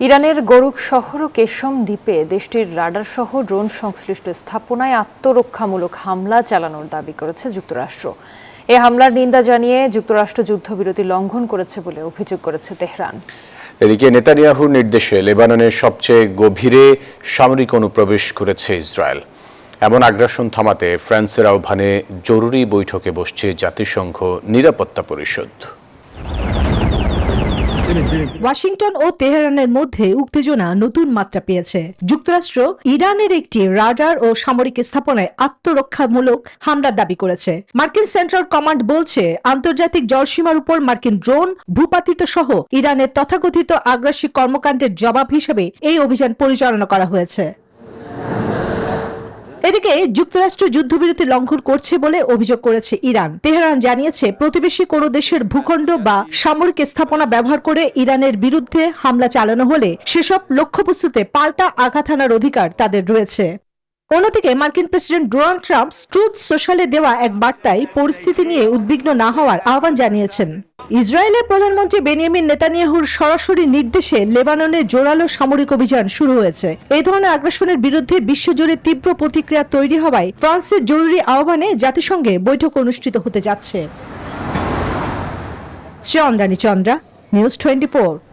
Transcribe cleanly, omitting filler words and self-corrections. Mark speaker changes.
Speaker 1: ইরানের গরুক শহর ও কেশম দ্বীপে দেশটির রাডার সহ ড্রোন সংশ্লিষ্ট স্থাপনায় আত্মরক্ষামূলক হামলা চালানোর দাবি করেছে যুক্তরাষ্ট্র। এই হামলার নিন্দা জানিয়ে যুক্তরাষ্ট্র যুদ্ধবিরতি লঙ্ঘন করেছে বলে অভিযোগ করেছে তেহরান।
Speaker 2: এদিকে নেতানিয়াহুর নির্দেশে লেবাননের সবচেয়ে গভীরে সামরিক অনুপ্রবেশ করেছে ইসরায়েল। এমন আগ্রাসন থামাতে ফ্রান্সের আহ্বানে জরুরি বৈঠকে বসছে জাতিসংঘ নিরাপত্তা পরিষদ।
Speaker 3: ওয়াশিংটন ও তেহরানের মধ্যে উত্তেজনা নতুন মাত্রা পেয়েছে। যুক্তরাষ্ট্র ইরানের একটি রাডার ও সামরিক স্থাপনায় আত্মরক্ষামূলক হামলার দাবি করেছে। মার্কিন সেন্ট্রাল কমান্ড বলছে, আন্তর্জাতিক জলসীমার উপর মার্কিন ড্রোন ভূপাতিত সহ ইরানের তথাকথিত আগ্রাসী কর্মকাণ্ডের জবাব হিসেবে এই অভিযান পরিচালনা করা হয়েছে। এদিকে যুক্তরাষ্ট্র যুদ্ধবিরতি লঙ্ঘন করছে বলে অভিযোগ করেছে ইরান। তেহরান জানিয়েছে, প্রতিবেশী কোনো দেশের ভূখণ্ড বা সামরিক স্থাপনা ব্যবহার করে ইরানের বিরুদ্ধে হামলা চালানো হলে সেসব লক্ষ্যবস্তুতে পাল্টা আঘাত হানার অধিকার তাদের রয়েছে। অন্যদিকে মার্কিন প্রেসিডেন্ট ডোনাল্ড ট্রাম্প ট্রুথ সোশ্যালে দেওয়া এক বার্তায় পরিস্থিতি নিয়ে উদ্বিগ্ন না হওয়ার আহ্বান জানিয়েছেন। ইসরায়েলের প্রধানমন্ত্রী বেনিয়ামিন নেতানিয়াহুর সরাসরি নির্দেশে লেবাননে জোরালো সামরিক অভিযান শুরু হয়েছে। এই ধরনের আগ্রাসনের বিরুদ্ধে বিশ্বজুড়ে তীব্র প্রতিক্রিয়া তৈরি হওয়ায় ফ্রান্সের জরুরি আহ্বানে জাতিসংঘে বৈঠক অনুষ্ঠিত হতে যাচ্ছে। চন্দ্রা, নিউজ 24।